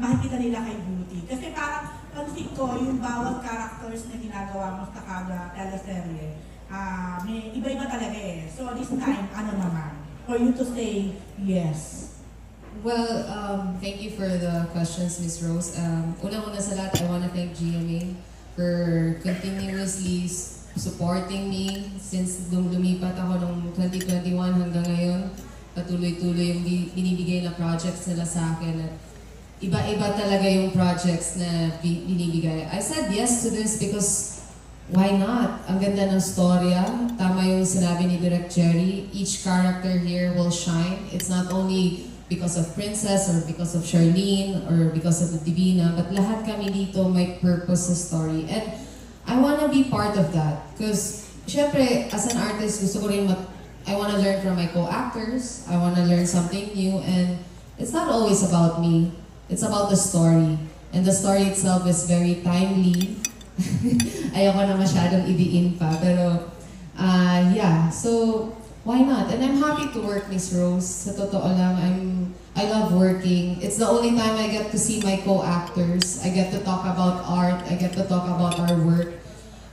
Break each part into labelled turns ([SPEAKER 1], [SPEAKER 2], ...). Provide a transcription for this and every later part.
[SPEAKER 1] makikita nila kay Beauty. Kasi parang pansin ko yung bawat characters na ginagawa mo sa kada teleserye, may iba-iba talaga eh. So this time, ano naman? For you to say yes.
[SPEAKER 2] Well, thank you for the questions, Miss Rose. Unang-una sa lahat, I want to thank GMA for continuously supporting me since lumipat ako noong 2021 hanggang ngayon. Patuloy-tuloy yung binibigay na projects nila sa akin. At iba-iba talaga yung projects na binibigay. I said yes to this because why not? Ang ganda ng storya. Tama yung sinabi ni Direct Jerry. Each character here will shine. It's not only because of Princess or because of Charlene or because of the Divina, but lahat kami dito may purpose sa story. And I wanna be part of that. Because, syempre, as an artist, gusto ko rin I wanna learn from my co-actors. I wanna learn something new. And it's not always about me. It's about the story. And the story itself is very timely. Ayoko na masyadong idiin pa. Pero, yeah. So, why not? And I'm happy to work, Miss Rose. Sa totoo lang, I love working. It's the only time I get to see my co-actors. I get to talk about art. I get to talk about our work.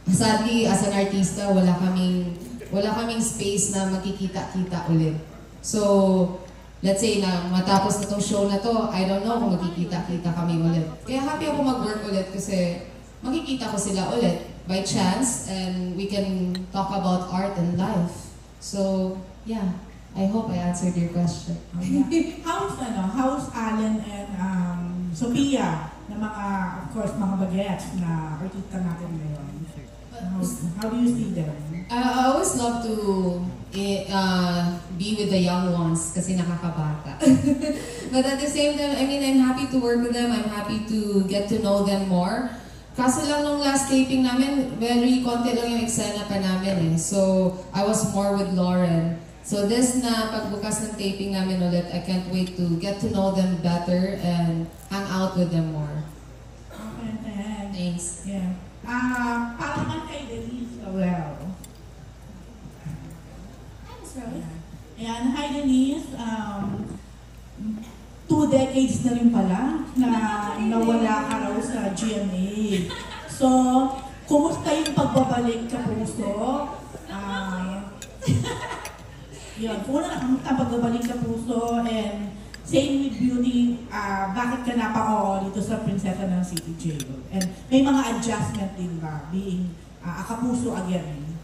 [SPEAKER 2] Sadly, as an artista, wala kaming space na magkikita-kita ulit. So, let's say na matapos na tong show na to, I don't know kung magkikita-kita kami ulit. Kaya happy ako mag-work ulit kasi makikita ko sila ulit by chance and we can talk about art and life. So, yeah. I hope I answered your question.
[SPEAKER 1] How's Allen and Sophia na mga, of course, mga bagets na artista natin ngayon? How do you see them?
[SPEAKER 2] I always love to be with the young ones kasi nakakabata. But at the same time, I mean, I'm happy to work with them. I'm happy to get to know them more. Kaso lang nung last taping namin, very konti lang yung eksena pa namin eh. So, I was more with Lauren. So this na pagbukas ng taping namin ulit, I can't wait to get to know them better and hang out with them more.
[SPEAKER 1] Okay,
[SPEAKER 2] thanks.
[SPEAKER 1] Yeah. Para naman kay Denise, well.
[SPEAKER 3] Hi, Miss Rose.
[SPEAKER 1] Ayan, hi Denise. 2 decades na rin pala na nawala ka raw sa GMA. So, kumusta yung pagbabalik ka puso? Yun, kung ang pagbabalik sa puso and same with Beauty, bakit ka napaka-oo dito sa Prinsesa ng City Jail? And may mga adjustment din ba being a kapuso again?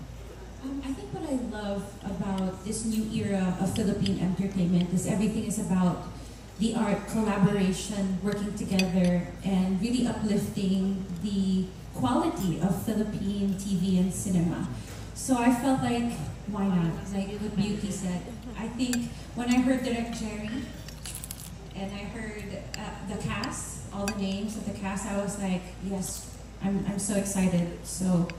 [SPEAKER 3] I think what I love about this new era of Philippine entertainment is everything is about the art, collaboration, working together, and really uplifting the quality of Philippine TV and cinema. So I felt like, why not? Like what Beauty said. I think when I heard Direct Jerry and I heard the cast, all the names of the cast, I was like, yes, I'm so excited. So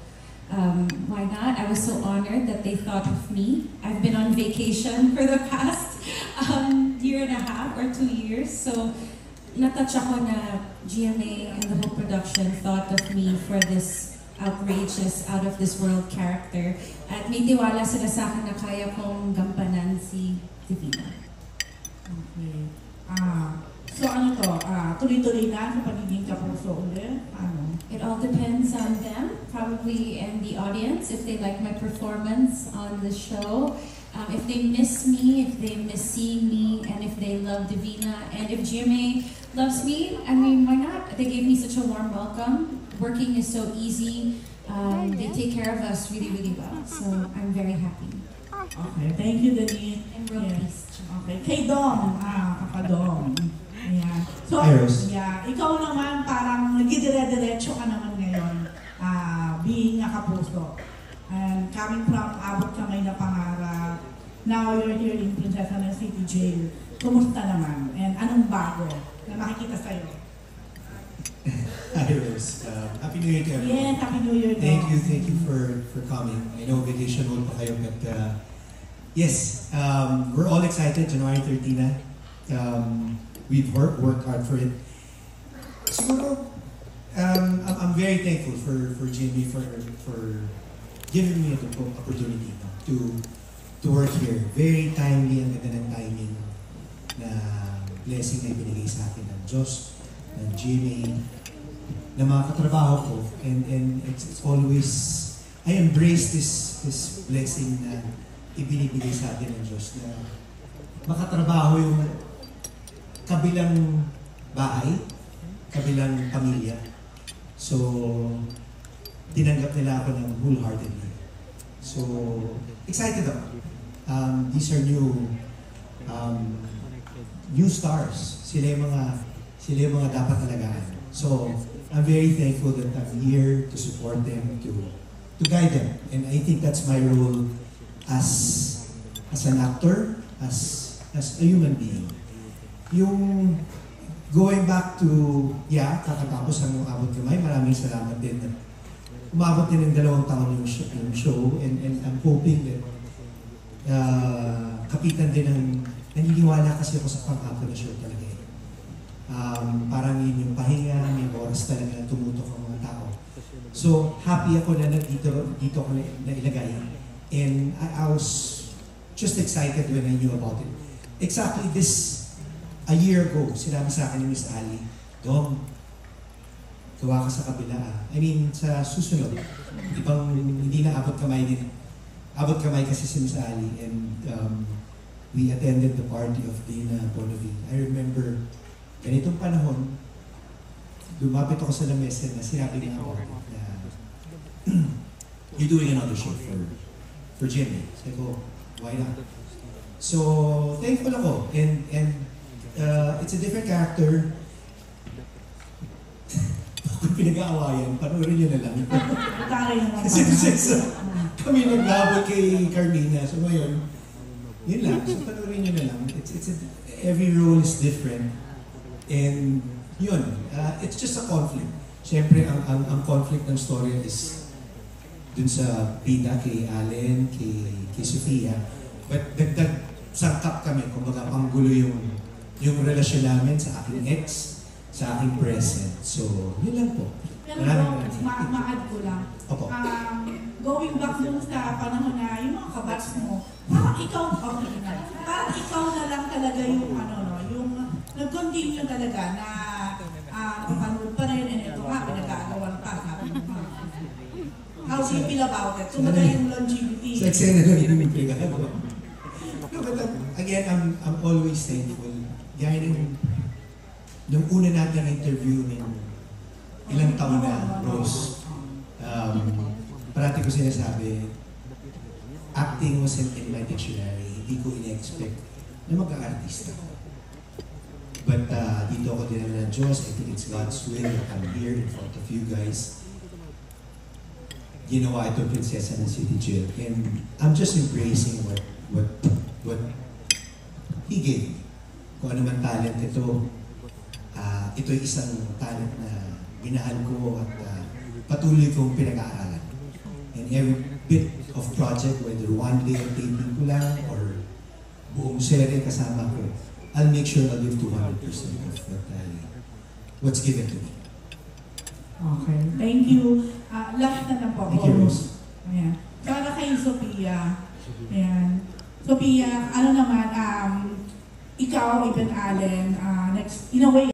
[SPEAKER 3] why not? I was so honored that they thought of me. I've been on vacation for the past year and a half or 2 years. So natouch ako na GMA and the whole production thought of me for this outrageous, out-of-this-world character. At may tiwala sila sa akin na kaya kong gampanan si Divina.
[SPEAKER 1] Okay. So ano to? Tuloy-tuloy na sa pagiging kapuso ulit?
[SPEAKER 3] It all depends on them, probably, and the audience, if they like my performance on the show. If they miss me, if they miss seeing me, and if they love Divina, and if GMA loves me, I mean, why not? They gave me such a warm welcome. Working is so easy. They take care of us really, really well. So I'm very happy.
[SPEAKER 1] Okay, thank you, Denise.
[SPEAKER 3] I'm real pleased.
[SPEAKER 1] Okay, kay Dom, Kapadong. Ayan. So, yeah, ikaw naman parang nagidire-diretso ka naman ngayon, being a kapuso. And coming from abot kamay na pangarap, now you're here in Prinsesa ng City Jail. Kumusta naman? And anong bago na makikita sa'yo?
[SPEAKER 4] Hi Rose. Happy New Year to everyone.
[SPEAKER 1] Yes, Happy New Year.
[SPEAKER 4] Thank you for coming. I know vacation mode pa kayo, but yes, we're all excited. January 13 na. We've worked hard for it. Siguro, I'm very thankful for Jimmy for giving me the opportunity to work here. Very timely, ang ganda ng timing na blessing na ibinigay sa akin ng Diyos. ng GMA, na mga katrabaho ko, and it's always, I embrace this blessing na ibinibigay sa atin ng Diyos na makatrabaho yung kabilang bahay, kabilang pamilya. So, tinanggap nila ako ng wholeheartedly. So, excited ako. These are new stars. Sila yung mga dapat alagaan. So, I'm very thankful that I'm here to support them, to guide them. And I think that's my role as an actor, as a human being. Yung going back to, kakatapos ang Abot Kamay, maraming salamat din. Umabot din ng 2 taon yung show, and I'm hoping that kapitan din ng, naniniwala kasi ako sa pang-apo na show talaga. Parang yun yung pahinga, may oras talaga na tumutok ang mga tao. So, happy ako na dito ako na ilagay. And I was just excited when I knew about it. Exactly a year ago, sinabi sa akin ni Miss Ali, Dom, gawa ka sa kabila. I mean, sa susunod, hindi na abot kamay din. Abot kamay kasi si Miss Ali, and we attended the party of Dina Bonavie. I remember, ganitong panahon, lumapit ako sa lamesa na sinabi niya ako na you're doing another show for Jimmy. Sabi ko, why not? So, thankful ako. And it's a different character. Kung pinag-aawayan, panoorin nyo na lang. Kasi kami naglabot kay Carmina. So ngayon, yun lang. So panoorin nyo na lang. Every role is different. And yun, it's just a conflict. Siyempre, ang conflict ng story is dun sa bida kay Allen, kay Sofia. But dagdag sangkap kami, kumbaga panggulo yung relasyon namin sa aking ex, sa aking present. So, yun lang po.
[SPEAKER 1] Pero ma-add ko lang.
[SPEAKER 4] Opo.
[SPEAKER 1] Going back dun sa panahon na yung mga kabats mo, parang ikaw na lang talaga yung yung nag-continue talaga na mapanood pa rin, and ito nga, pinag-aagawan pa, sabi mo. How do you feel about it? Kumbaga yung longevity.
[SPEAKER 4] Sa eksena na rin yung pinag-aagawan. No, but again, I'm always thankful. Gaya nung una natin interview ng ilang taon na, Rose, parati ko sinasabi, acting wasn't in my dictionary. Hindi ko in-expect na mag-aartista ko. But dito ako dinala ng Diyos. I think it's God's will that I'm here in front of you guys. Ginawa ito prinsesa ng City Jail. And I'm just embracing what He gave me. Kung ano man talent ito, ito'y isang talent na minahal ko at patuloy kong pinag-aaralan. And every bit of project, whether one day of taping ko lang or buong serye kasama ko, I'll make sure I'll give 200% of what's given to me.
[SPEAKER 1] Okay. Thank you. Last na lang po.
[SPEAKER 4] Thank you, Rose.
[SPEAKER 1] Ayan. Para kay Sophia. Ayan. Sophia, ikaw, Eben Allen, next, in a way,